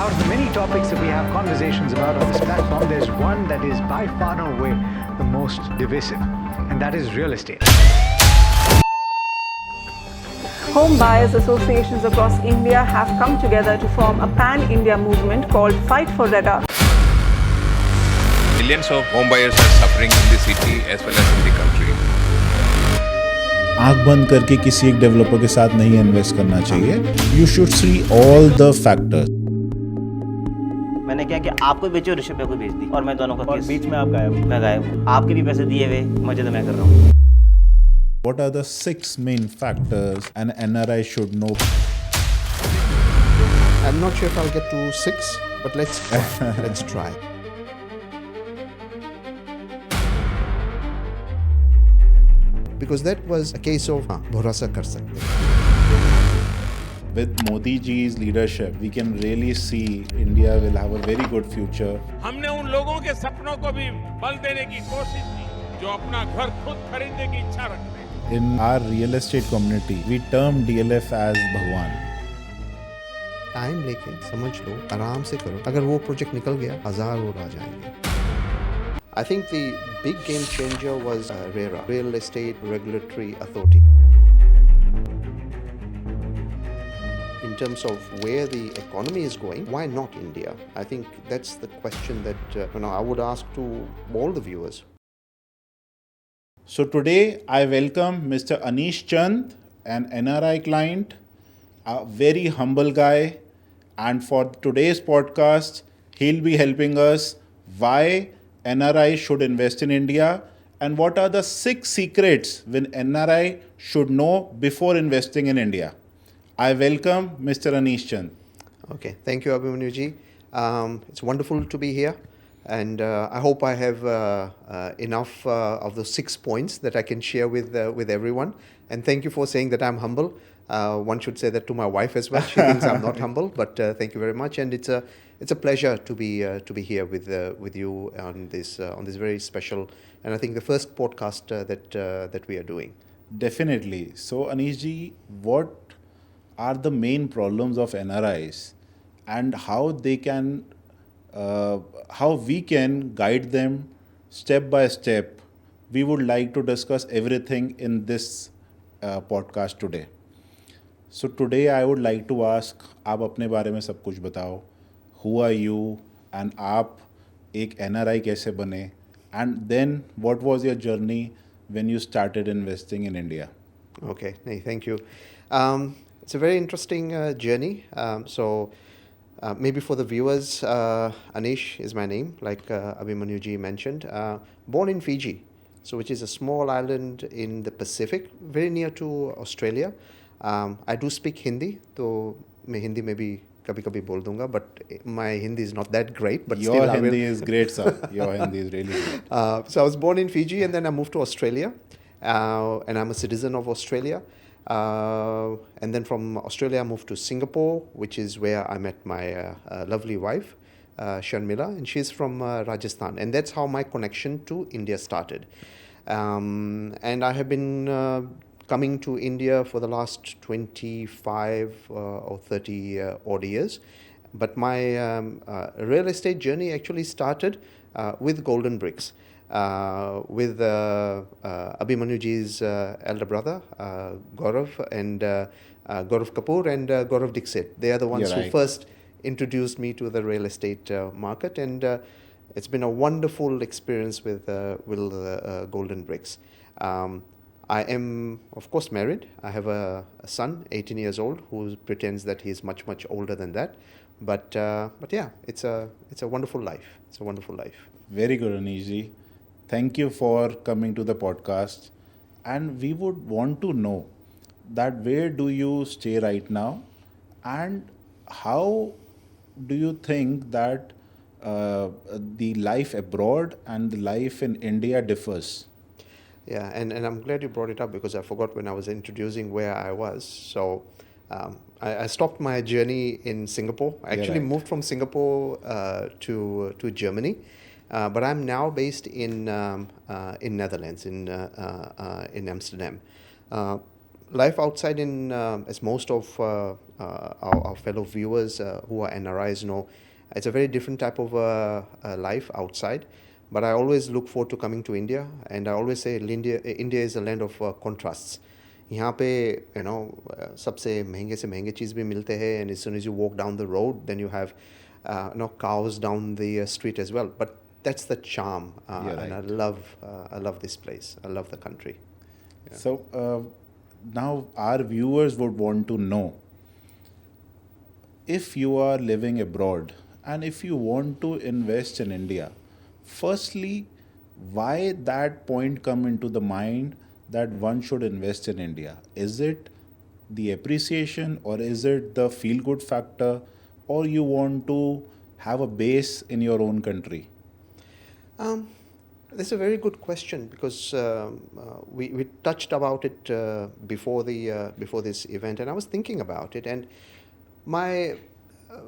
Out of the many topics that we have conversations about on this platform, there's one that is by far and away the most divisive, and that is real estate. Home buyers associations across India have come together to form a pan-India movement called Fight for Rega. Millions of home buyers are suffering in the city as well as in the country. आंख बंद करके किसी एक developer के साथ नहीं invest करना चाहिए. You should see all the factors. मैंने क्या कि आपको बेचो, ऋषभ को बेच दी और मैं दोनों का और केस बीच में आप गायब. मैं गायब हूँ. आपके भी पैसे दिए हुए, मजे तो मैं कर रहा हूँ. What are the 6 main factors an NRI should know? I'm not sure if I'll get to 6, but let's try. Because that was a case of bhorosa kar sakte. With Modi ji's leadership, we can really see India will have a very good future. हमने उन लोगों के सपनों को भी बल देने की कोशिश की जो अपना घर खुद खरीदने की इच्छा रखते हैं. In our real estate community, we term DLF as Bhagwan. Time लेके समझ लो, आराम से करो. अगर वो प्रोजेक्ट निकल गया, 1000 और आ जाएंगे. I think the big game changer was RERA, Real Estate Regulatory Authority. In terms of where the economy is going, why not India? I think that's the question that I would ask to all the viewers. So today I welcome Mr. Anish Chand, an NRI client, a very humble guy, and for today's podcast, he'll be helping us why NRI should invest in India and what are the 6 secrets when NRI should know before investing in India. I welcome Mr. Anish Chand. Okay, thank you, Abhimanyu-ji. It's wonderful to be here, and I hope I have enough of the 6 points that I can share with everyone. And thank you for saying that I'm humble. One should say that to my wife as well. She thinks I'm not humble, but thank you very much. And it's a pleasure to be here with you on this very special, and I think the first podcast that we are doing. Definitely. So Anish ji, what are the main problems of NRIs and how they can, how we can guide them step by step? We would like to discuss everything in this podcast today. So today I would like to ask, आप अपने बारे में सब कुछ बताओ. Who are you and आप एक NRI कैसे बने? And then what was your journey when you started investing in India? Okay, thank you. It's a very interesting journey. So maybe for the viewers, Anish is my name, like Abhimanyu-ji mentioned. Born in Fiji, so which is a small island in the Pacific, very near to Australia. I do speak Hindi, तो मैं हिंदी में भी कभी-कभी बोल दूंगा, but my Hindi is not that great. But your still Hindi is great, sir. Your Hindi is really great. So I was born in Fiji, and then I moved to Australia, and I'm a citizen of Australia. And then from Australia, I moved to Singapore, which is where I met my lovely wife, Sharmila, and she's from Rajasthan, and that's how my connection to India started. And I have been coming to India for the last 25 or 30 odd years. But my real estate journey actually started with Golden Bricks, with Abhimanyu-ji's elder brother, Gaurav, and Gaurav Kapoor and Gaurav Dixit. They are the ones who first introduced me to the real estate market, and it's been a wonderful experience with Golden Bricks. I am, of course, married. I have a son, 18 years old, who pretends that he's much, much older than that. But yeah, it's a wonderful life. It's a wonderful life. Very good, Anish ji. Thank you for coming to the podcast. And we would want to know that where do you stay right now, and how do you think that the life abroad and the life in India differs? Yeah, and I'm glad you brought it up, because I forgot when I was introducing where I was. So I stopped my journey in Singapore. I actually moved from Singapore to Germany, but I'm now based in Netherlands, in Amsterdam. life outside in, as most of our fellow viewers who are NRIs know, it's a very different type of life outside. But I always look forward to coming to India, and I always say India is a land of contrasts. यहाँ पे सबसे महंगे से महंगे चीज़ भी मिलते हैं, and as soon as you walk down the road, then you have cows down the street as well. But that's the charm, and I love this place. I love the country. Yeah. So now our viewers would want to know, if you are living abroad and if you want to invest in India, firstly, why that point come into the mind that one should invest in India? Is it the appreciation, or is it the feel-good factor, or you want to have a base in your own country? That's a very good question, because we touched about it before this event, and I was thinking about it, and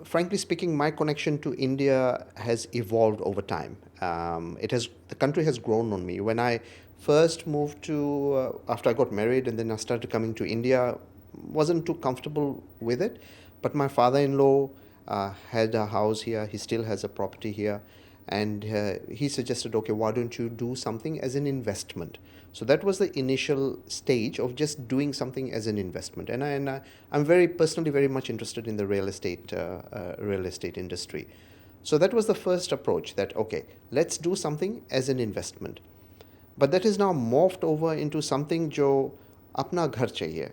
frankly speaking, my connection to India has evolved over time. The country has grown on me. When I first moved to, after I got married, and then I started coming to India, wasn't too comfortable with it. But my father-in-law had a house here. He still has a property here. And he suggested, okay, why don't you do something as an investment? So that was the initial stage of just doing something as an investment. And I'm personally very much interested in the real estate industry. So that was the first approach, that, okay, let's do something as an investment. But that is now morphed over into something jo apna ghar chahiye.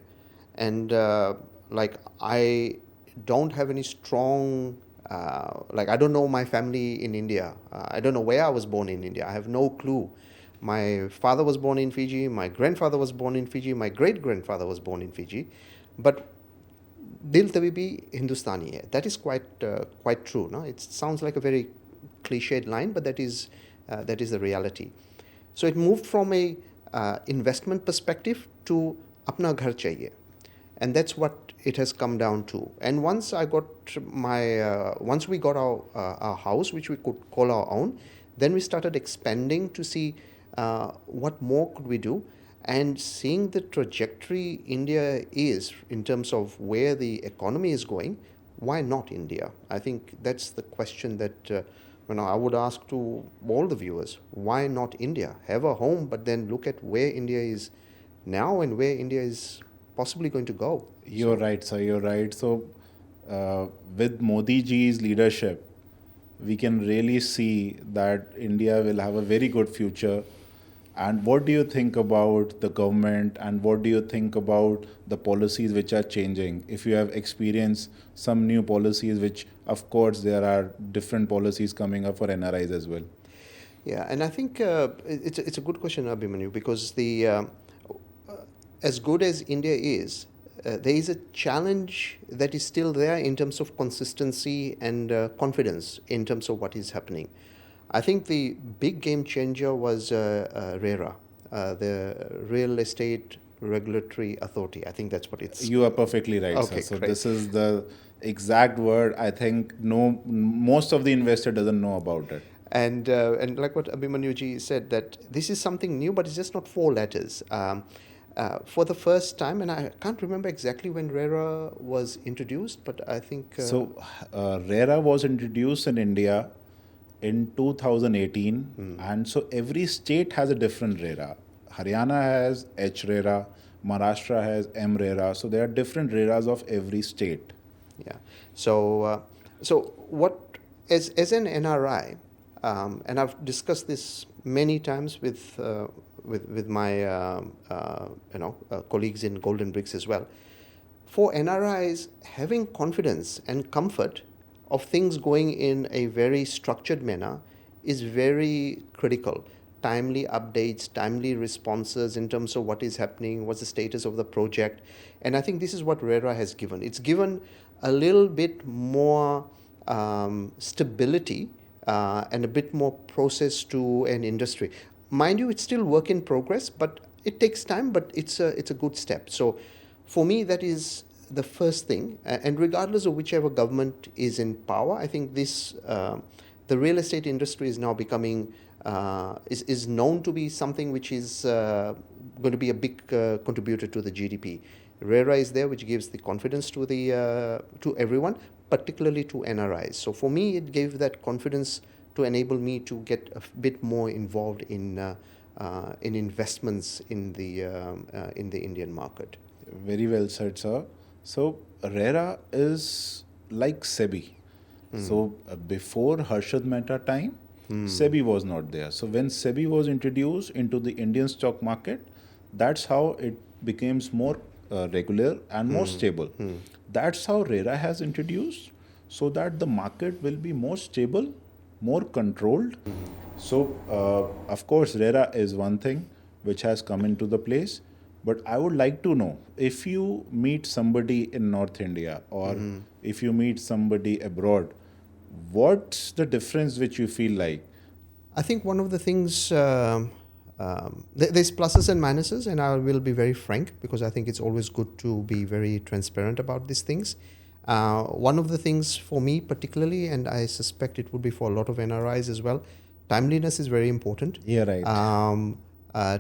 And I don't have any strong, I don't know my family in India. I don't know where I was born in India. I have no clue. My father was born in Fiji. My grandfather was born in Fiji. My great-grandfather was born in Fiji. But Dil Tabhi bhi Hindustani hai. That is quite true. No? It sounds like a very cliched line, but that is the reality. So it moved from a investment perspective to apna ghar chahiye. And that's what it has come down to. And once we got our house, which we could call our own, then we started expanding to see what more could we do. And seeing the trajectory India is in terms of where the economy is going, why not India? I think that's the question that I would ask to all the viewers. Why not India? Have a home, but then look at where India is now and where India is possibly going to go. You're right, sir. You're right. So with Modi ji's leadership, we can really see that India will have a very good future. And what do you think about the government, and what do you think about the policies which are changing? If you have experienced some new policies, which of course there are different policies coming up for NRIs as well. Yeah, and I think it's a good question, Abhimanyu, because as good as India is, there is a challenge that is still there in terms of consistency and confidence in terms of what is happening. I think the big game changer was RERA, the Real Estate Regulatory Authority. I think that's what it's. You are perfectly right, okay, sir. So great. This is the exact word. I think most of the investor doesn't know about it. And like what Abhimanyu said, that this is something new, but it's just not 4 letters. For the first time, and I can't remember exactly when RERA was introduced, but I think... RERA was introduced in India in 2018, and so every state has a different RERA. Haryana has H-RERA, Maharashtra has M-RERA, so there are different RERAs of every state. Yeah. So what, as an NRI, and I've discussed this many times with my colleagues in Golden Bricks as well. For NRIs, having confidence and comfort of things going in a very structured manner is very critical. Timely updates, timely responses in terms of what is happening, what's the status of the project. And I think this is what RERA has given. It's given a little bit more stability and a bit more process to an industry. Mind you, it's still work in progress, but it takes time, but it's a good step. So for me, that is the first thing. And regardless of whichever government is in power, I think this the real estate industry is now becoming, is known to be something which is going to be a big contributor to the GDP. RERA is there, which gives the confidence to to everyone, particularly to NRIs. So for me, it gave that confidence to enable me to get a bit more involved in investments in the Indian market. Very well said, sir. So RERA is like SEBI. So before Harshad Mehta time, SEBI was not there. So when SEBI was introduced into the Indian stock market, that's how it becomes more regular and more stable. That's how RERA has introduced, so that the market will be more stable, more controlled. So of course RERA is one thing which has come into the place. But I would like to know, if you meet somebody in North India or if you meet somebody abroad, what's the difference which you feel like? I think one of the things, there's pluses and minuses, and I will be very frank because I think it's always good to be very transparent about these things. One of the things for me particularly, and I suspect it would be for a lot of NRIs as well, timeliness is very important. Yeah, right.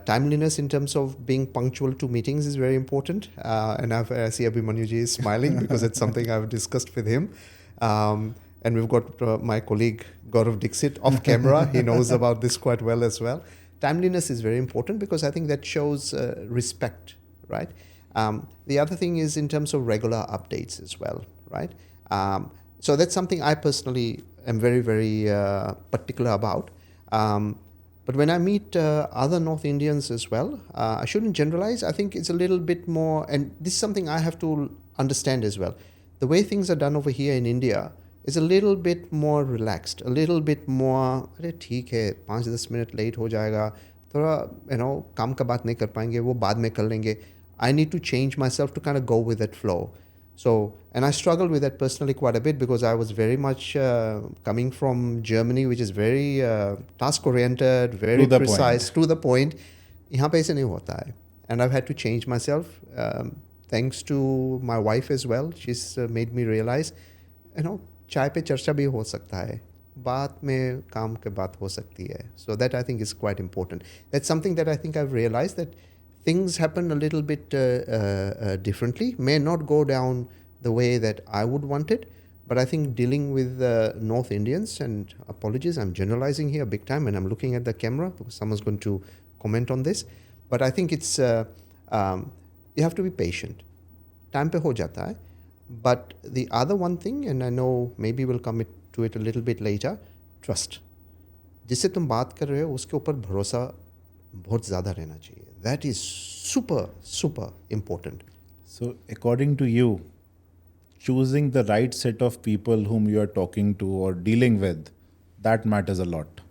Timeliness in terms of being punctual to meetings is very important. And I see Abhimanyu is smiling because it's something I've discussed with him. And we've got my colleague Gaurav Dixit off camera. He knows about this quite well as well. Timeliness is very important because I think that shows respect, right? The other thing is in terms of regular updates as well, right? So that's something I personally am very, very particular about. But when I meet other North Indians as well, I shouldn't generalize. I think it's a little bit more, and this is something I have to understand as well. The way things are done over here in India is a little bit more relaxed, a little bit more, अरे ठीक है 5-10 minute late हो जाएगा थोड़ा काम का बात नहीं कर पाएंगे वो बाद में कर लेंगे. I need to change myself to kind of go with that flow. So, and I struggled with that personally quite a bit because I was very much coming from Germany, which is very task-oriented, very precise, to the point. यहाँ पे ऐसे नहीं होता है. And I've had to change myself, thanks to my wife as well. She's made me realize, चाय पे चर्चा भी हो सकता है. बात में काम के बात हो सकती है. So that I think is quite important. That's something that I think I've realized, that things happen a little bit differently, may not go down the way that I would want it, but I think dealing with North Indians, and apologies, I'm generalizing here big time and I'm looking at the camera because someone's going to comment on this, but I think it's, you have to be patient. Time pe ho jata hai. But the other one thing, and I know maybe we'll come to it a little bit later, trust. जिससे तुम बात कर रहे हो उसके ऊपर भरोसा बहुत ज़्यादा रहना चाहिए. That is super, super important. So according to you, choosing the right set of people whom you are talking to or dealing with, that matters a lot.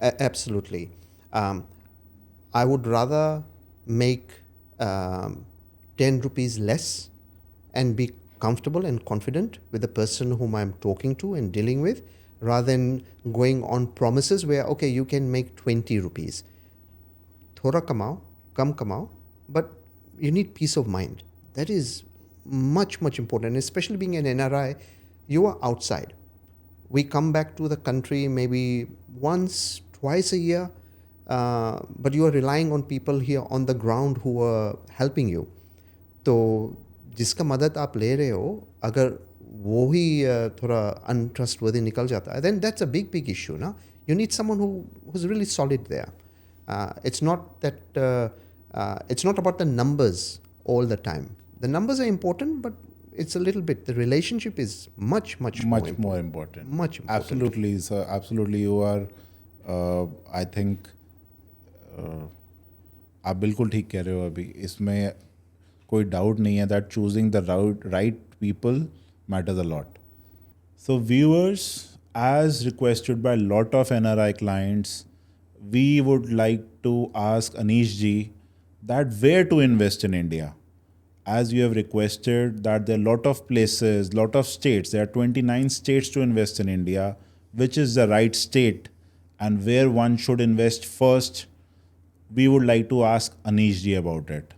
Absolutely. I would rather make 10 rupees less and be comfortable and confident with the person whom I'm talking to and dealing with, rather than going on promises where, okay, you can make 20 rupees. Thoda kamao, kam kamao, but you need peace of mind. That is much, much important. And especially being an NRI, you are outside. We come back to the country maybe once, twice a year, but you are relying on people here on the ground who are helping you. तो जिसका मदद आप ले रहे हो, अगर वो ही थोड़ा untrustworthy निकल जाता है, then that's a big, big issue. Na? You need someone who's really solid there. It's not that it's not about the numbers all the time. The numbers are important, but it's a little bit. The relationship is much more important. More important. Much important. Absolutely, sir. Absolutely, you are. I think आप बिल्कुल ठीक कह रहे हो अभी. इसमें कोई doubt नहीं है that choosing the right people matters a lot. So viewers, as requested by a lot of NRI clients, we would like to ask Anish ji that where to invest in India. As you have requested that there are a lot of places, lot of states, there are 29 states to invest in India, which is the right state and where one should invest first, we would like to ask Anish ji about it.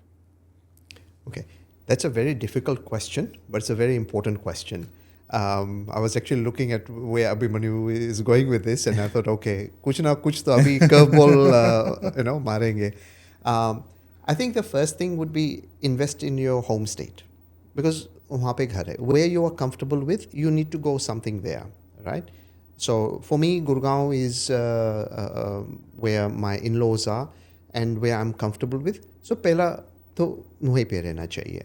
Okay, that's a very difficult question, but it's a very important question. I was actually looking at where Abhimanyu is going with this, and I thought, okay, kuch na kuch to abhi curveball, marenge. I think the first thing would be invest in your home state, because वहाँ पे घर है. Where you are comfortable with, you need to go something there, right? So for me, Gurgaon is where my in-laws are and where I'm comfortable with. So पहला तो वहीं पे रहना चाहिए.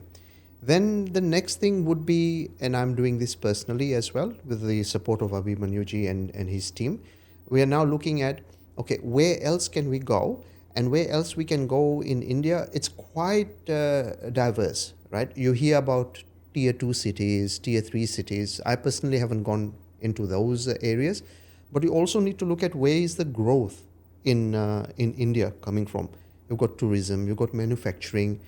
Then the next thing would be, and I'm doing this personally as well with the support of Abhimanyu and his team, we are now looking at, okay, where else can we go and where else we can go in India. It's quite diverse, right? You hear about tier 2 cities, tier 3 cities. I personally haven't gone into those areas, but you also need to look at where is the growth in India coming from. You've got tourism, you've got manufacturing.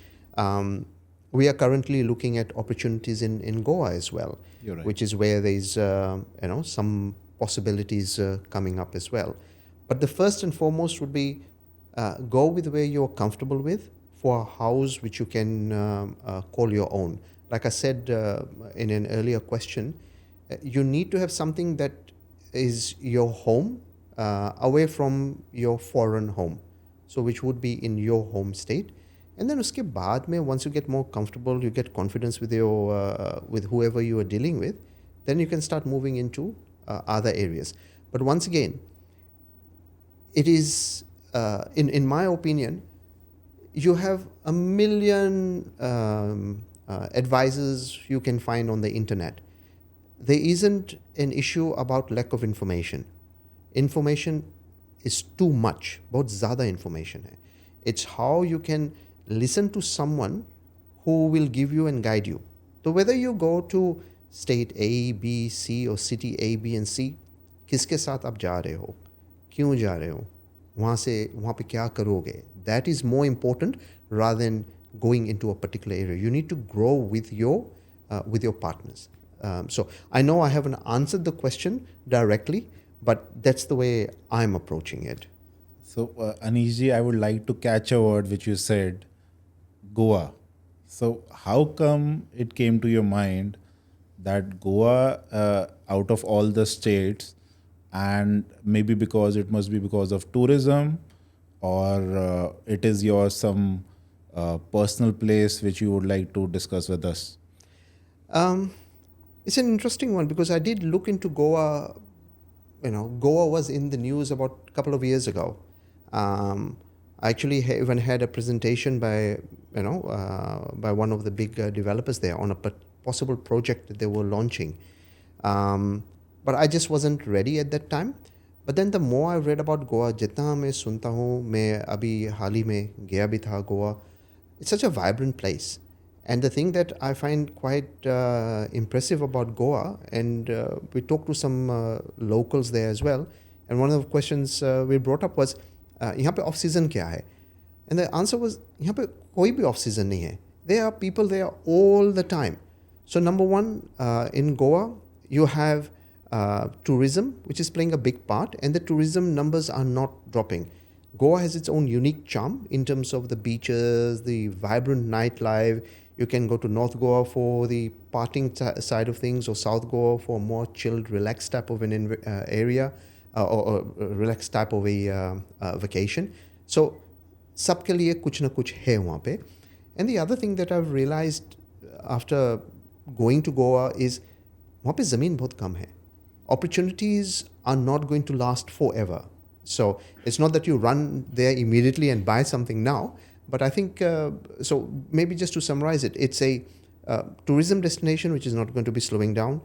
We are currently looking at opportunities in Goa as well, You're right. which is where there's some possibilities coming up as well. But the first and foremost would be go with where you're comfortable with for a house which you can call your own. Like I said in an earlier question, you need to have something that is your home away from your foreign home. So which would be in your home state. And then uske baad mein, once you get more comfortable, you get confidence with your with whoever you are dealing with, then you can start moving into other areas. But once again, it is, in my opinion, you have a million advisors you can find on the internet. There isn't an issue about lack of information. Information is too much. बहुत ज़्यादा information है. It's how you can listen to someone who will give you and guide you. So whether you go to state A, B, C or city A, B and C, किसके साथ आप जा रहे हो, क्यों जा रहे हो, वहाँ पे क्या करोगे, that is more important rather than going into a particular area. You need to grow with your partners. So I know I haven't answered the question directly, but that's the way I'm approaching it. So, Anishji, I would like to catch a word which you said, Goa. So, how come it came to your mind that Goa, out of all the states, and maybe because it must be because of tourism, or it is your some personal place which you would like to discuss with us? It's an interesting one because I did look into Goa. Goa was in the news about a couple of years ago. I actually even had a presentation by one of the big developers there on a possible project that they were launching. But I just wasn't ready at that time. But then the more I read about Goa, जितना मैं सुनता हूँ, मैं अभी हाल ही में गया भी था Goa. It's such a vibrant place. And the thing that I find quite impressive about Goa, and we talked to some locals there as well, and one of the questions we brought up was, यहाँ पे off-season क्या है? And the answer was, यहाँ पे कोई भी off-season नहीं है. There are people there all the time. So number one, in Goa, you have tourism, which is playing a big part, and the tourism numbers are not dropping. Goa has its own unique charm in terms of the beaches, the vibrant nightlife. You can go to North Goa for the partying side of things, or South Goa for a more chilled, relaxed type of an area, or relaxed type of a vacation. So, सबके लिए कुछ ना कुछ है वहाँ पे. And the other thing that I've realized after going to Goa is वहाँ पे ज़मीन बहुत कम है. Opportunities are not going to last forever. So it's not that you run there immediately and buy something now, but I think, so maybe just to summarize it, it's a tourism destination which is not going to be slowing down.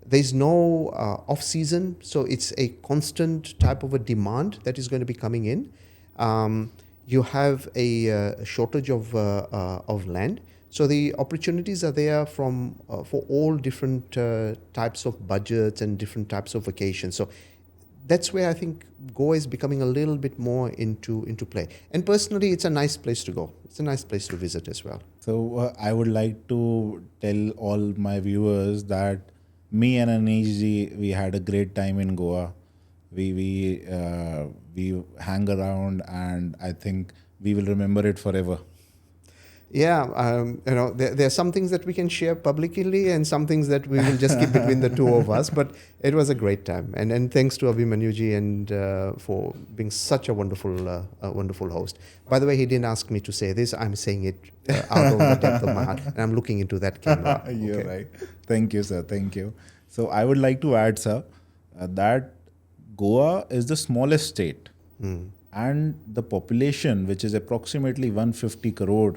There's no off-season, so it's a constant type of a demand that is going to be coming in. You have a shortage of land. So the opportunities are there for all different types of budgets and different types of vacations. So that's where I think Goa is becoming a little bit more into play. And personally, it's a nice place to go. It's a nice place to visit as well. So I would like to tell all my viewers that me and Anishji, we had a great time in Goa. We hang around, and I think we will remember it forever. Yeah, there are some things that we can share publicly and some things that we will just keep between the two of us. But it was a great time, and thanks to Abhimanyu and for being such a wonderful host. By the way, he didn't ask me to say this. I'm saying it out of the depth of my heart, and I'm looking into that camera. You're right. Thank you, sir. Thank you. So I would like to add, sir, that Goa is the smallest state, and the population, which is approximately 150 crore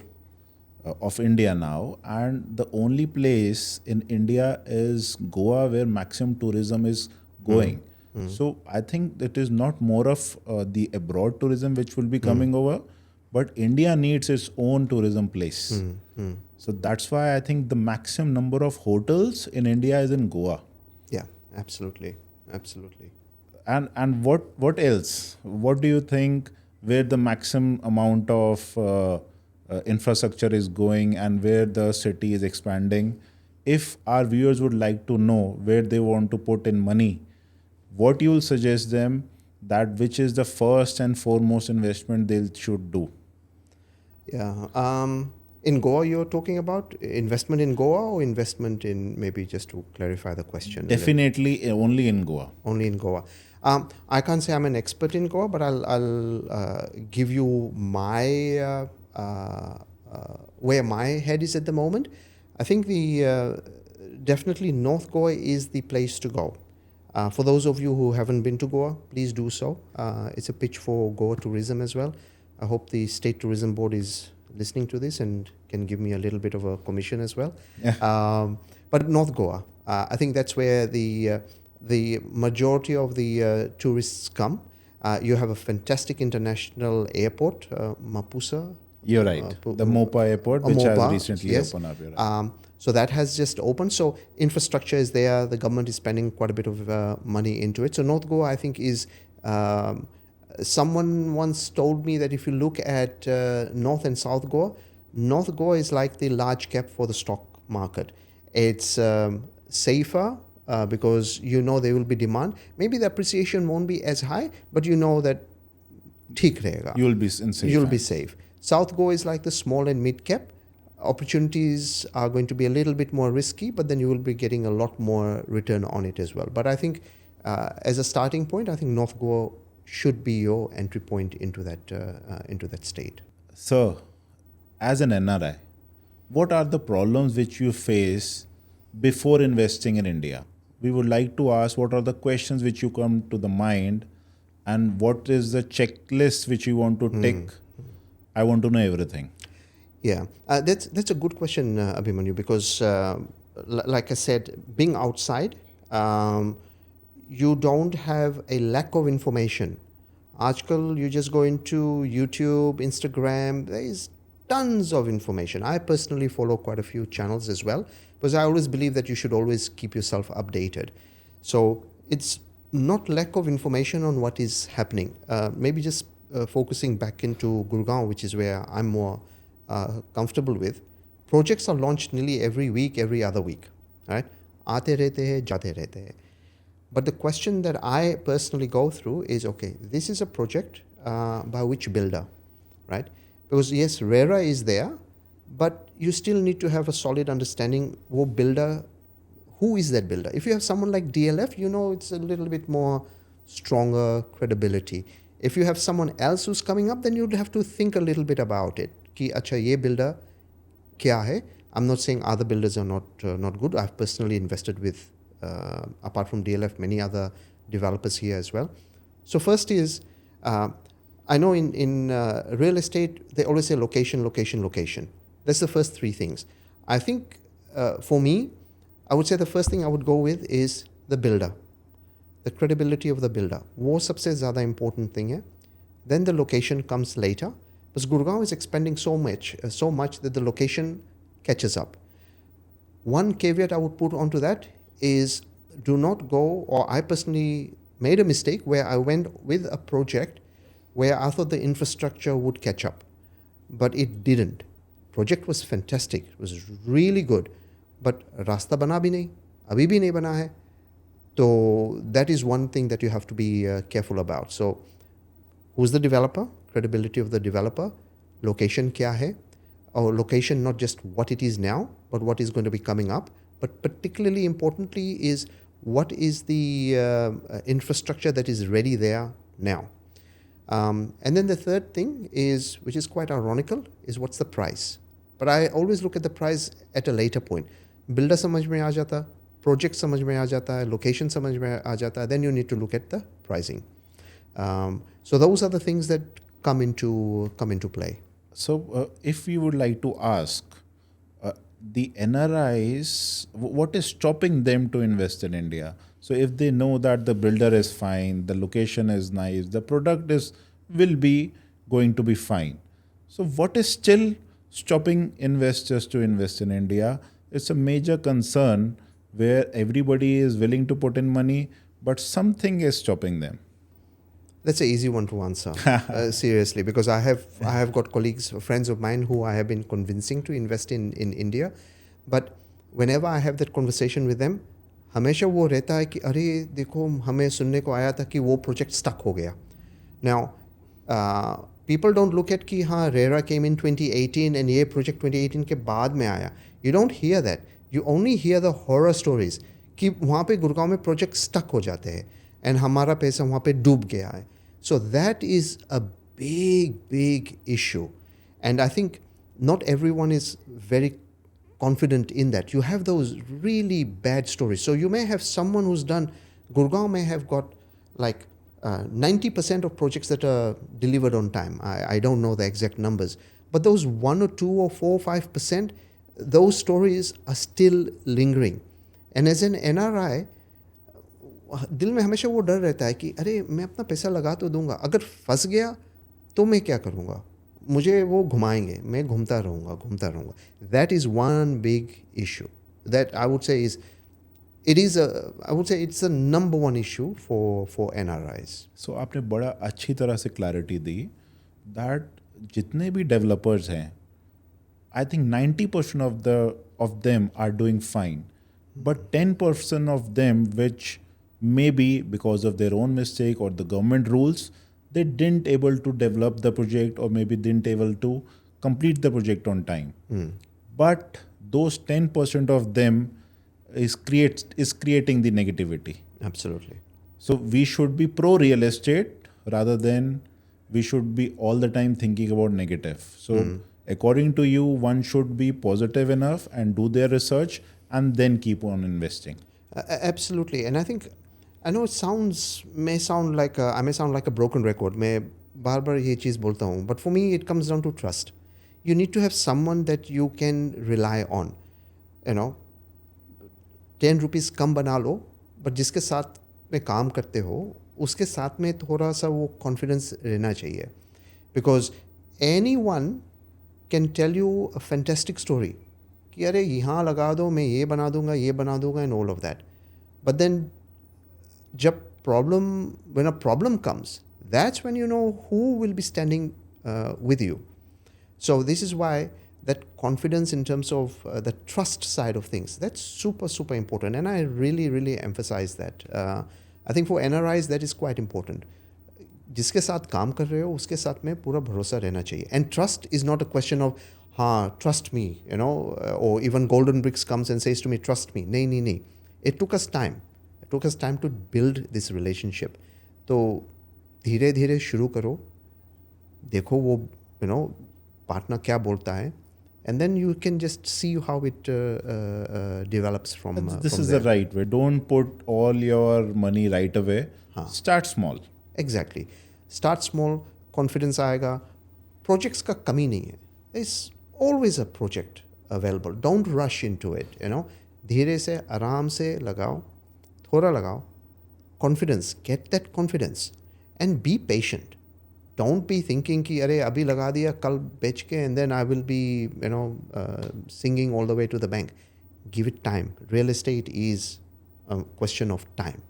of India now, and the only place in India is Goa where maximum tourism is going. So I think it is not more of the abroad tourism which will be coming over, but India needs its own tourism place. So that's why I think the maximum number of hotels in India is in Goa. Yeah, absolutely. And what else? What do you think where the maximum amount of infrastructure is going and where the city is expanding? If our viewers would like to know where they want to put in money, what you will suggest them that which is the first and foremost investment they should do? Yeah. In Goa, you're talking about investment in Goa or investment in, maybe just to clarify the question? Definitely only in Goa. Only in Goa. I can't say I'm an expert in Goa, but I'll give you my where my head is at the moment. I think definitely North Goa is the place to go. For those of you who haven't been to Goa, please do so. It's a pitch for Goa tourism as well. I hope the State Tourism Board is listening to this and can give me a little bit of a commission as well. Yeah. But North Goa, I think that's where the majority of the tourists come. You have a fantastic international airport, Mapusa. You're right. The Mopa airport, which Mopa, has recently yes. opened up. You're right. So that has just opened. So infrastructure is there. The government is spending quite a bit of money into it. So North Goa, I think, is... someone once told me that if you look at North and South Goa, North Goa is like the large cap for the stock market. It's safer because you know there will be demand. Maybe the appreciation won't be as high, but you know that theek rahega. You'll be in safe You'll be hands. safe. South Goa is like the small and mid cap. Opportunities are going to be a little bit more risky, but then you will be getting a lot more return on it as well. But I think as a starting point, I think North Goa should be your entry point into that state. So, as an NRI, what are the problems which you face before investing in India? We would like to ask what are the questions which you come to the mind and what is the checklist which you want to tick. I want to know everything. Yeah, that's a good question, Abhimanyu, because like I said, being outside, you don't have a lack of information. Aajkal, you just go into YouTube, Instagram, there is tons of information. I personally follow quite a few channels as well, because I always believe that you should always keep yourself updated. So it's not lack of information on what is happening. Maybe just focusing back into Gurgaon, which is where I'm more comfortable with. Projects are launched nearly every week, every other week, right? Aate rehte hai, jaate rehte hai. But the question that I personally go through is, okay, this is a project by which builder, right? Because yes, RERA is there, but you still need to have a solid understanding of builder. Who is that builder? If you have someone like DLF, you know it's a little bit more stronger credibility. If you have someone else who's coming up, then you'd have to think a little bit about it. Ki acha ye builder kya hai? I'm not saying other builders are not good. I've personally invested with, apart from DLF, many other developers here as well. So first is, I know in real estate, they always say location, location, location. That's the first three things. I think for me, I would say the first thing I would go with is the builder, the credibility of the builder. वो सबसे ज़्यादा important thing है. Then the location comes later. Because Gurgaon is expanding so much that the location catches up. One caveat I would put onto that is do not go, or I personally made a mistake where I went with a project where I thought the infrastructure would catch up, but it didn't. Project was fantastic. It was really good, but रास्ता बना भी नहीं, अभी भी नहीं बना है. So that is one thing that you have to be careful about. So who's the developer? Credibility of the developer. Location kya hai? or location, not just what it is now, but what is going to be coming up. But particularly importantly is what is the infrastructure that is ready there now. And then the third thing is, which is quite ironical, is what's the price. But I always look at the price at a later point. Builder samajh mein aa jata, project samajh mein aa jata hai, location samajh mein aa jata hai, then you need to look at the pricing. So those are the things that come into play. So, if we would like to ask, the NRIs, what is stopping them to invest in India? So, if they know that the builder is fine, the location is nice, the product will be going to be fine. So, what is still stopping investors to invest in India? It's a major concern where everybody is willing to put in money, but something is stopping them. That's an easy one to answer, seriously, because I have got colleagues, friends of mine who I have been convincing to invest in India. But whenever I have that conversation with them, हमेशा वो रहता है कि अरे देखो हमें सुनने को आया था कि वो project stuck हो गया. Now, people don't look at कि हाँ RERA came in 2018 and ये project 2018 के बाद में आया. You don't hear that. You only hear the horror stories कि वहाँ पे गुड़गांव में project stuck हो जाते हैं and हमारा पैसा वहाँ पे डूब गया है. So that is a big issue. And I think not everyone is very confident in that. You have those really bad stories. So you may have someone who's done, Gurgaon may have got like 90% of projects that are delivered on time. I don't know the exact numbers. But those 1 or 2 or 4 or 5%, those stories are still lingering. And as an NRI, दिल में हमेशा वो डर रहता है कि अरे मैं अपना पैसा लगा तो दूंगा, अगर फंस गया तो मैं क्या करूँगा, मुझे वो घुमाएंगे, मैं घूमता रहूँगा. That is one big issue that I would say it's the number one issue for NRIs. So आपने बड़ा अच्छी तरह से clarity दी that जितने भी developers हैं, I think 90% of them are doing fine, but 10% of them which maybe because of their own mistake or the government rules, they didn't able to develop the project or maybe didn't able to complete the project on time. But those 10% of them is creating the negativity. Absolutely. So we should be pro real estate rather than we should be all the time thinking about negative. So according to you, one should be positive enough and do their research and then keep on investing. Absolutely. And I know it may sound like a broken record. मैं बार-बार ये चीज़ बोलता हूँ. But for me, it comes down to trust. You need to have someone that you can rely on. 10 rupees कम बना लो, but जिसके साथ में काम करते हो, उसके साथ में थोड़ा सा वो confidence रहना चाहिए. Because anyone can tell you a fantastic story. कि अरे यहाँ लगा दो, मैं ये बना दूंगा and all of that. But then when a problem comes, that's when you know who will be standing with you. So this is why that confidence in terms of the trust side of things, that's super, super important. And I really, really emphasize that. I think for NRIs, that is quite important. जिसके साथ काम कर रहे हो, उसके साथ में पूरा भरोसा रहना चाहिए. And trust is not a question of, trust me, or even Golden Bricks comes and says to me, trust me. नहीं. It took us time. It took us time to build this relationship. तो धीरे धीरे शुरू करो, देखो वो partner क्या बोलता है, and then you can just see how it develops from This from is there. the right way. Don't put all your money right away. Start small. Exactly. Start small, confidence आएगा. Projects का कमी नहीं है. There's always a project available. Don't rush into it. धीरे से आराम से लगाओ, थोड़ा लगाओ. Confidence. Get that confidence and be patient. Don't be thinking कि अरे अभी लगा दिया कल बेच के and then I will be singing all the way to the bank. Give it time. Real estate is a question of time.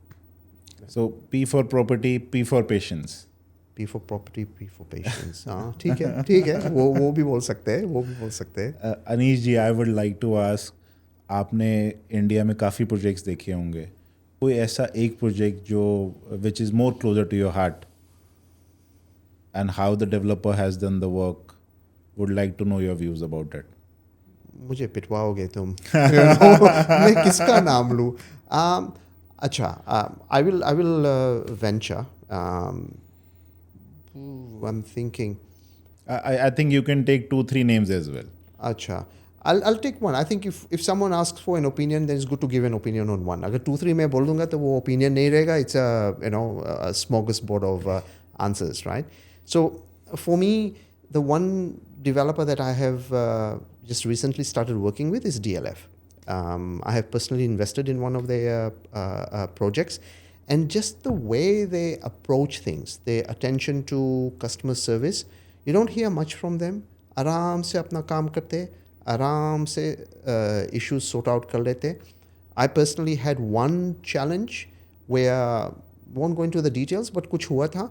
So P for property, P for patience. P for property, P for patience. हाँ ठीक है वो भी बोल सकते हैं. Anish ji, I would like to ask, आपने India में काफ़ी प्रोजेक्ट्स देखे होंगे, कोई ऐसा एक प्रोजेक्ट जो which is more closer to your heart and how the developer has done the work Would like to know your views about it. मुझे पिटवाओगे तुम You know, मैं किसका नाम लूँ अच्छा I will venture I'm thinking I think you can take 2-3 names as well. अच्छा I'll take one. I think if someone asks for an opinion, then it's good to give an opinion on one. अगर 2-3 मैं बोल दूँगा तो वो opinion नहीं रहेगा. It's a smorgasbord of answers, right? So for me, the one developer that I have just recently started working with is DLF. I have personally invested in one of their projects, and just the way they approach things, their attention to customer service, you don't hear much from them. आराम से अपना काम करते, आराम से issues sort out कर लेते. I personally had one challenge where, won't go into the details, but कुछ हुआ था,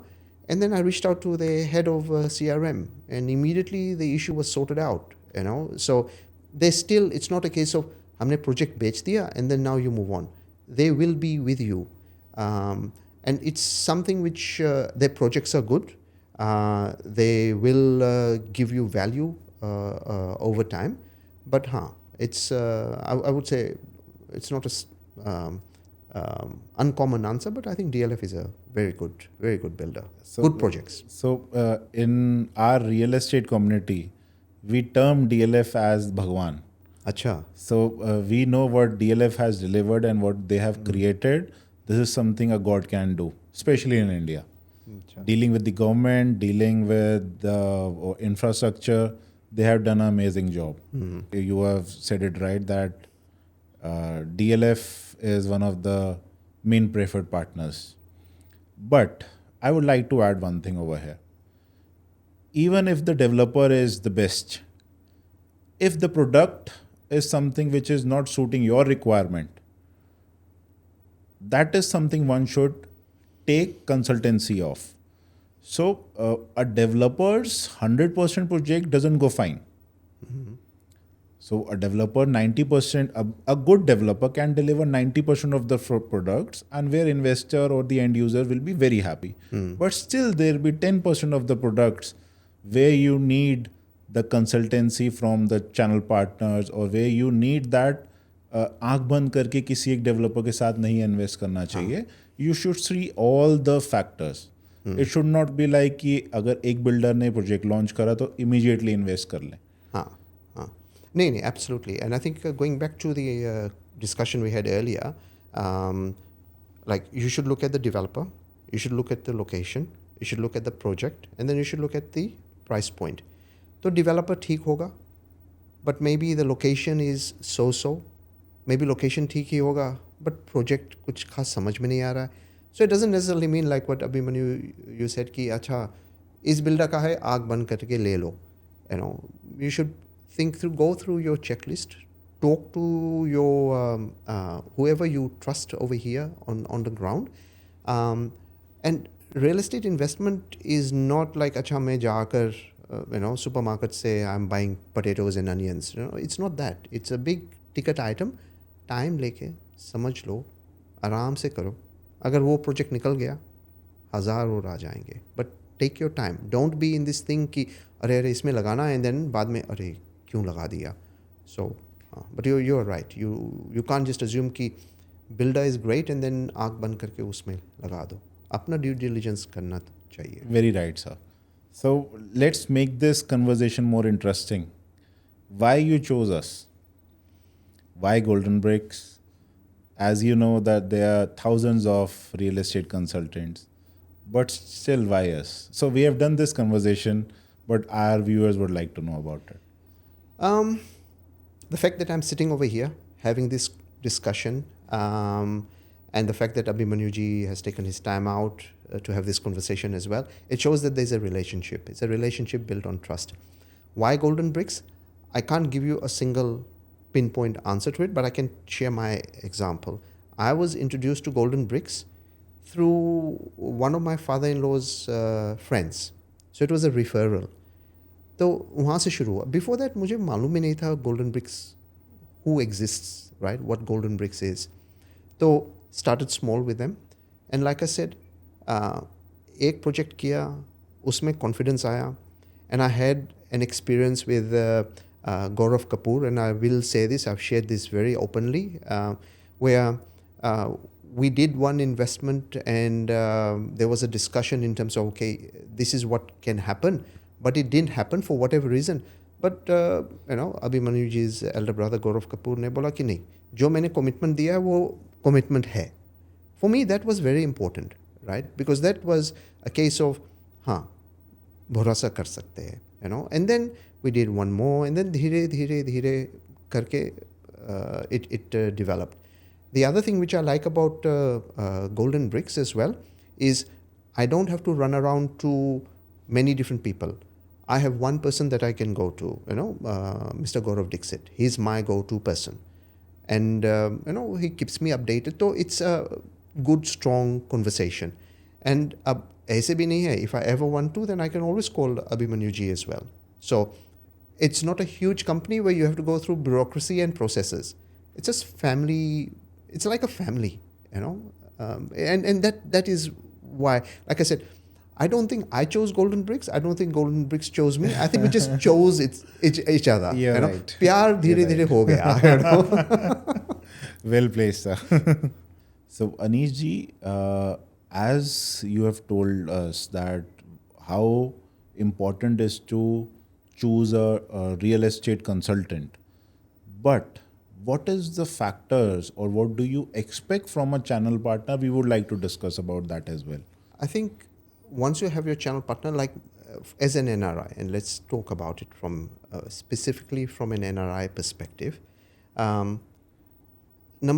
and then I reached out to the head of CRM, and immediately the issue was sorted out. So they still, it's not a case of हमने project बेच दिया and then now you move on. They will be with you, and it's something which their projects are good. They will give you value over time, but it's I would say it's not a uncommon answer, but I think DLF is a very good builder. So, good projects. So in our real estate community, we term DLF as Bhagwan. Acha. So we know what DLF has delivered and what they have created. This is something a god can do, especially in India. Dealing with the government, dealing with the infrastructure, they have done an amazing job. You have said it right that DLF is one of the main preferred partners. But I would like to add one thing over here. Even if the developer is the best, if the product is something which is not suiting your requirement, that is something one should take consultancy of. So a developer's 100% project doesn't go fine. So a developer 90%, a good developer can deliver 90% of the products, and where investor or the end user will be very happy. But still there will be 10% of the products where you need the consultancy from the channel partners, or where you need that आँख बंद करके किसी एक developer के साथ नहीं invest करना चाहिए. You should see all the factors. It should not be like कि अगर एक बिल्डर ने प्रोजेक्ट लॉन्च करा तो immediately इन्वेस्ट कर लें. No, absolutely. And I think going back to the discussion we had earlier, like you should look at the developer, you should look at the location, you should look at the project, and then you should look at the price point. So developer ठीक होगा, but maybe the location is so-so. Maybe location ठीक ही होगा, but project कुछ खास समझ में नहीं आ रहा है. So it doesn't necessarily mean like what Abhimanyu you said कि अच्छा इस बिल्डर का है आग बंद करके ले लो. You should go through your checklist, talk to your whoever you trust over here on the ground, and real estate investment is not like अच्छा मैं जाकर supermarket say I'm buying potatoes and onions. It's not that. It's a big ticket item. Time लेके समझ लो, आराम से करो. अगर वो प्रोजेक्ट निकल गया, 1000 और आ जाएंगे. But take your time. Don't be in this thing कि अरे इसमें लगाना है एंड देन बाद में अरे क्यों लगा दिया. So but you are right. You can't just assume कि builder is great and then आग बंद करके उसमें लगा दो. अपना ड्यू डिलिजेंस करना चाहिए. Very right, sir. So let's make this conversation more interesting. Why you chose us? Why Golden Bricks? As you know that there are thousands of real estate consultants, but still why us? So we have done this conversation, but our viewers would like to know about it. The fact that I'm sitting over here having this discussion, and the fact that Abhimanyu has taken his time out to have this conversation as well, it shows that there's a relationship. It's a relationship built on trust. Why Golden Bricks? I can't give you a single pinpoint answer to it, but I can share my example. I was introduced to Golden Bricks through one of my father-in-law's friends. So it was a referral. तो वहाँ से शुरू हुआ. Before that मुझे मालूम ही नहीं था Golden Bricks, who exists, right? What Golden Bricks is. तो started small with them, and like I said, एक project किया, उसमें confidence आया, and I had an experience with Gaurav Kapoor, and I will say this, I've shared this very openly, where we did one investment and there was a discussion in terms of, okay, this is what can happen, but it didn't happen for whatever reason. But Abhimanyu ji's elder brother Gaurav Kapoor ne bola ki nahi, jo maine commitment diya hai wo commitment hai. For me, that was very important, right? Because that was a case of, bhorosa kar sakte hai, and then we did one more, and then dhire karke it developed. The other thing which I like about Golden Bricks as well is I don't have to run around to many different people. I have one person that I can go to, Mr. Gaurav Dixit. He's my go-to person. And, he keeps me updated. So it's a good, strong conversation. And aise bhi nahi hai. If I ever want to, then I can always call Abhimanyu ji as well. So it's not a huge company where you have to go through bureaucracy and processes. It's just family. It's like a family, and that is why, like I said, I don't think I chose Golden Bricks. I don't think Golden Bricks chose me. I think we just chose each other. You're right. Pyar dhire dhire ho gaya. Well placed, sir. So, Anish ji, as you have told us that how important is to choose a real estate consultant, but what is the factors or what do you expect from a channel partner? We would like to discuss about that as well. I think once you have your channel partner, like as an NRI, and let's talk about it from specifically from an NRI perspective. Number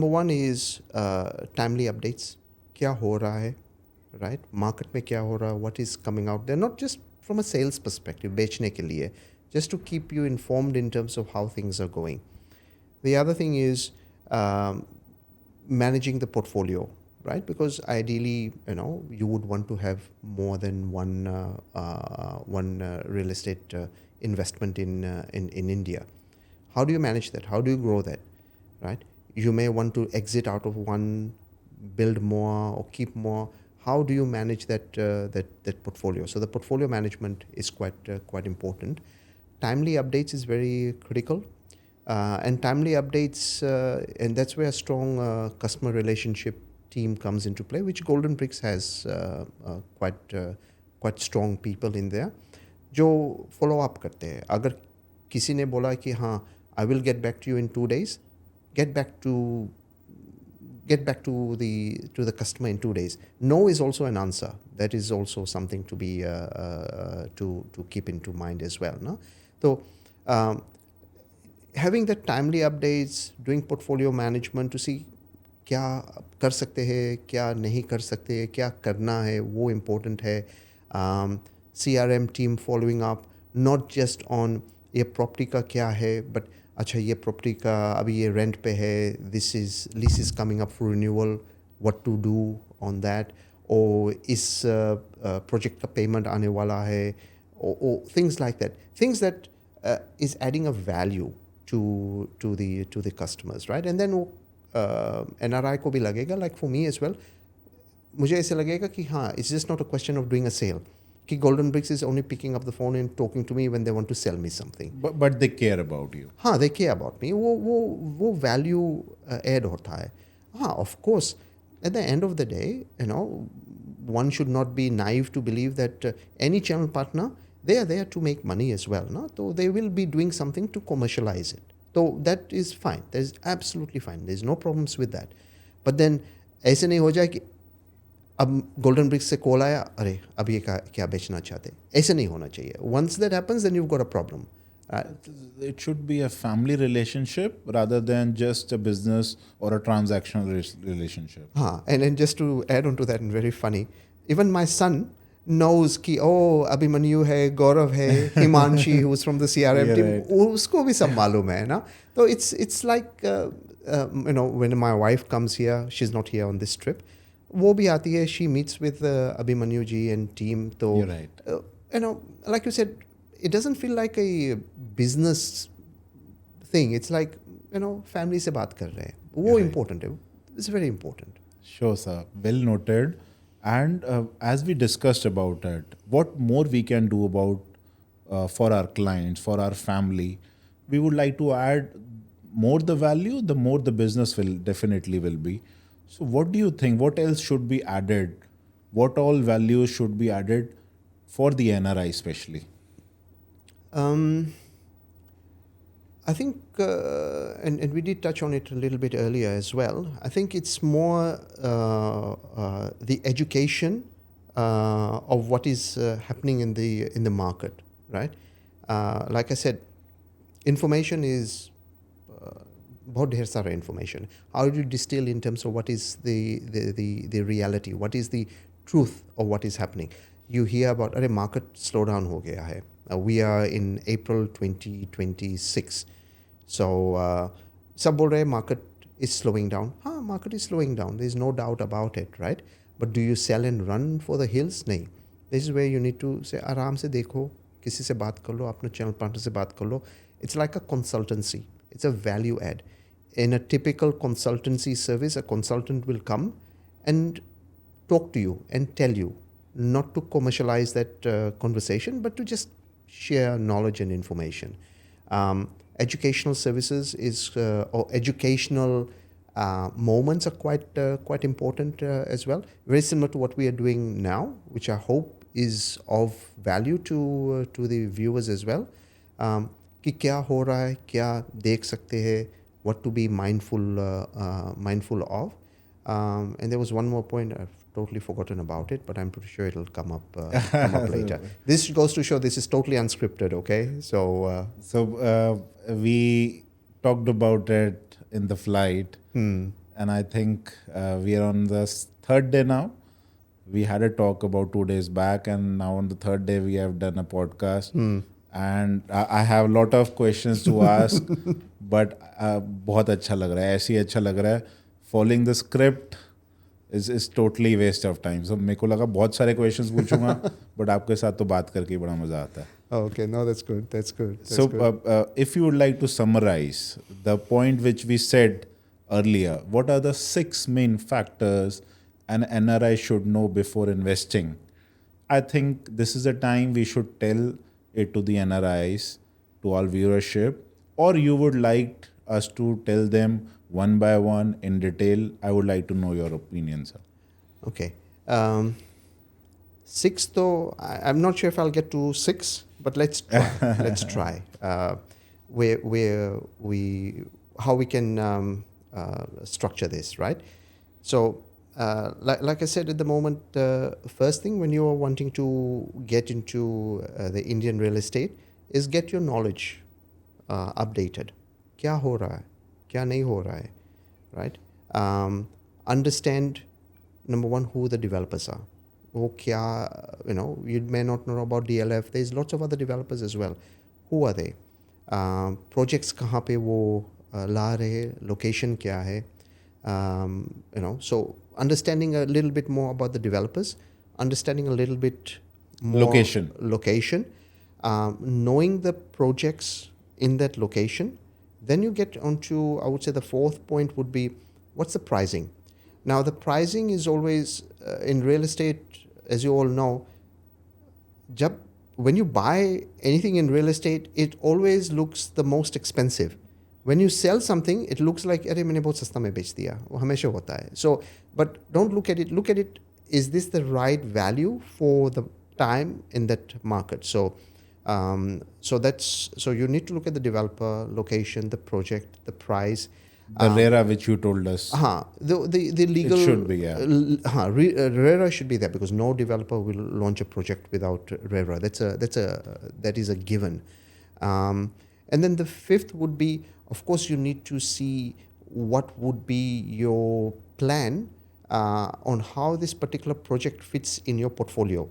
one is timely updates. Kya ho raha hai, right? Market mein kya ho raha, what is coming out there? Not just from a sales perspective, bechne ke liye, just to keep you informed in terms of how things are going. The other thing is managing the portfolio, right? Because ideally, you would want to have more than one real estate investment in India. How do you manage that? How do you grow that, right? You may want to exit out of one, build more or keep more. How do you manage that portfolio? So the portfolio management is quite important. Timely updates is very critical. And timely updates, and that's where a strong customer relationship team comes into play, which Golden Bricks has quite strong people in there, जो follow up करते हैं. अगर किसी ने बोला कि हाँ, I will get back to you in 2 days, get back to the customer in 2 days. No is also an answer. That is also something to be to keep into mind as well. No, so. Having that timely updates, doing portfolio management to see क्या कर सकते हैं, क्या नहीं कर सकते, क्या करना है, वो important है. CRM team following up, not just on ये property का क्या है, but अच्छा ये property का अभी ये rent पे है, lease is coming up for renewal, what to do on that, or इस project का payment आने वाला है, or things like that. Things that is adding a value to the customers, right? And then NRI को भी लगेगा, like for me as well, मुझे ऐसे लगेगा कि हाँ, it's just not a question of doing a sale. कि Golden Bricks is only picking up the phone and talking to me when they want to sell me something. But they care about you. हाँ, they care about me. वो value add होता है. हाँ, of course, at the end of the day, one should not be naive to believe that any channel partner, they are there to make money as well. No? So they will be doing something to commercialize it. So that is fine. That is absolutely fine. There is no problems with that. But then ऐसे नहीं हो जाए कि अब Golden Bricks से call आया, अरे अब ये क्या बेचना चाहते, ऐसे नहीं होना चाहिए. Once that happens, then you've got a problem. It should be a family relationship rather than just a business or a transactional relationship. हाँ, and just to add on to that, and very funny, even my son knows कि Abhimanyu है, Gaurav है, Himanshi who's from the CRM team, right. उसको भी सब मालूम है ना. So it's like when my wife comes here, she's not here on this trip, वो भी आती है, she meets with Abhimanyu ji and team. So You're right. Like you said, it doesn't feel like a business thing. It's like family से बात कर रहे हैं. वो important है. It's very important. Sure, sir. Well noted. And as we discussed about it, what more we can do about for our clients, for our family, we would like to add more the value, the more the business will definitely will be. So what do you think? What else should be added? What all values should be added for the NRI especially? I think, and we did touch on it a little bit earlier as well. I think it's more the education of what is happening in the market, right? Like I said, information is बहुत ढेर सारा information. How do you distill in terms of what is the reality? What is the truth of what is happening? You hear about अरे market slowdown हो गया है. We are in April 2026. So सब बोल रहे market is slowing down. हाँ, market is slowing down. There's no doubt about it, right? But do you sell and run for the hills? नहीं. This is where you need to say आराम से देखो, किसी से बात कर लो, अपने channel partner से बात कर लो. It's like a consultancy. It's a value add. In a typical consultancy service, a consultant will come and talk to you and tell you, not to commercialize that conversation, but to just share knowledge and information. Educational services or educational moments are quite important as well. Very similar to what we are doing now, which I hope is of value to the viewers as well. कि क्या हो रहा है, क्या देख सकते हैं, what to be mindful of. And there was one more point, I've totally forgotten about it, but I'm pretty sure it'll come up later. This goes to show this is totally unscripted, okay? So we talked about it in the flight, and I think we are on the third day now. We had a talk about 2 days back, and now on the third day we have done a podcast. And I have a lot of questions to ask, but बहुत अच्छा लग रहा है, ऐसे ही अच्छा लग रहा है. Following the script is totally waste of time. So मेरे को लगा बहुत सारे questions पूछूंगा, but आपके साथ तो बात करके बड़ा मजा आता है. Okay, no, that's good. That's good. So if you would like to summarize the point which we said earlier, what are the 6 main factors an NRI should know before investing? I think this is a time we should tell it to the NRIs, to all viewership, or you would like us to tell them one by one in detail? I would like to know your opinion, sir. Okay. 6 though, I'm not sure if I'll get to 6, but let's try. Let's try. How we can structure this, right? So, like I said at the moment, first thing when you are wanting to get into the Indian real estate is get your knowledge updated. क्या हो रहा है, क्या नहीं हो रहा है, right? Understand, number one, who the developers are. वो क्या, you may not know about DLF. There's lots of other developers as well. Who are they? Projects कहाँ पे वो ला रहे, location क्या है, so understanding a little bit more about the developers, understanding a little bit more location, knowing the projects in that location. Then you get onto, I would say the 4th point would be, what's the pricing? Now the pricing is always, in real estate, as you all know, when you buy anything in real estate, it always looks the most expensive. When you sell something, it looks like, अरे मैंने बहुत सस्ता में बेच दिया, वो हमेशा होता है. So, but don't look at it. Look at it. Is this the right value for the time in that market? So, so you need to look at the developer, location, the project, the price. The RERA which you told us. The legal. It should be, yeah. RERA should be there because no developer will launch a project without RERA. That is a given. And then the 5th would be, of course, you need to see what would be your plan on how this particular project fits in your portfolio,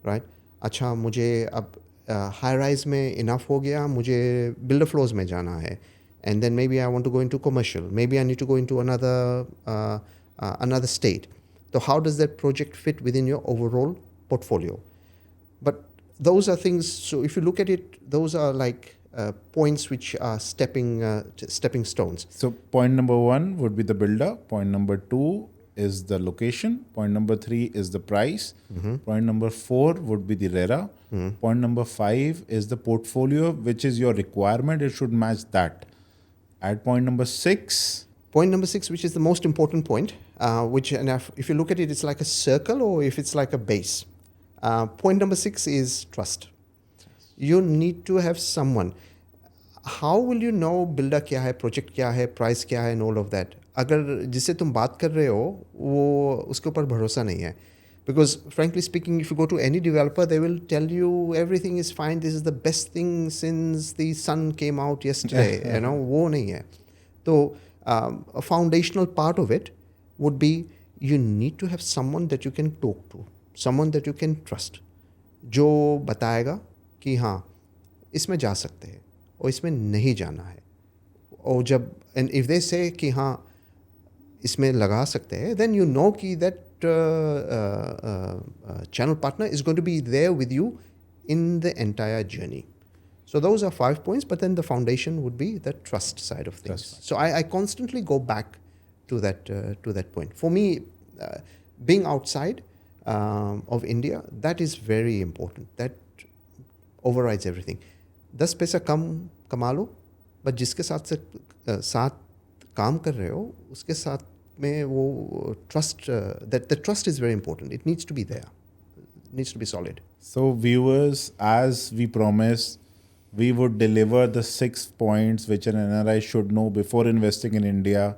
right? अच्छा मुझे अब high rise में enough हो गया, मुझे builder floors में जाना है, and then maybe I want to go into commercial, maybe I need to go into another state. So how does that project fit within your overall portfolio? But those are things. So if you look at it, those are like points which are stepping stones. So point number 1 would be the builder. Point number 2 is the location. Point number 3 is the price. Point number 4 would be the RERA. Point number 5 is the portfolio, which is your requirement. It should match that. At point number 6. Point number 6, which is the most important point, which, and if you look at it, it's like a circle or if it's like a base. Point number 6 is trust. You need to have someone. How will you know builder क्या है, project क्या है, price क्या है, and all of that? अगर जिससे तुम बात कर रहे हो वो उसके ऊपर भरोसा नहीं है. Because frankly speaking, if you go to any developer, they will tell you everything is fine. This is the best thing since the sun came out yesterday. You know, वो नहीं है. So a foundational part of it would be you need to have someone that you can talk to, someone that you can trust, जो बताएगा कि हाँ इसमें जा सकते हैं और इसमें नहीं जाना है. और जब and if they say कि हाँ इसमें लगा सकते हैं, then you know कि that channel partner is going to be there with you in the entire journey. So those are 5 points, but then the foundation would be the trust side of things. So I constantly go back to that point. For me, being outside of India, that is very important. That overrides everything. 10 पैसा कम कमा लो, but जिसके साथ काम कर रहे हो उसके साथ में वो trust, that the trust is very important. It needs to be there. It needs to be solid. So viewers, as we promised, we would deliver the 6 points which an NRI should know before investing in India.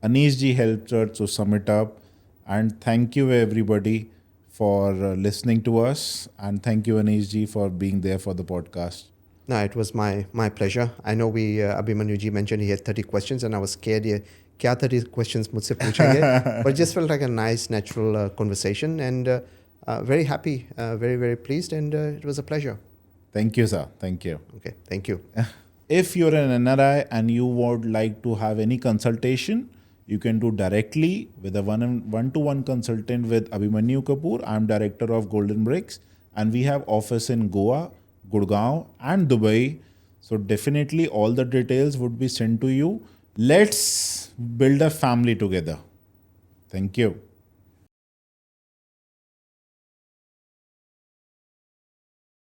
Anish ji helped us to sum it up. And thank you everybody for listening to us. And thank you Anish ji for being there for the podcast. No, it was my pleasure. I know Abhimanyu ji mentioned he had 30 questions and I was scared क्या 30 questions मुझसे पूछेंगे. But it just felt like a nice, natural conversation and very happy, very, very pleased, and it was a pleasure. Thank you, sir. Thank you. Okay, thank you. If you're an NRI and you would like to have any consultation, you can do directly with a one-to-one consultant with Abhimanyu Kapoor. I'm director of Golden Bricks and we have office in Goa, Gurgaon and Dubai. So definitely all the details would be sent to you. Let's build a family together. Thank you.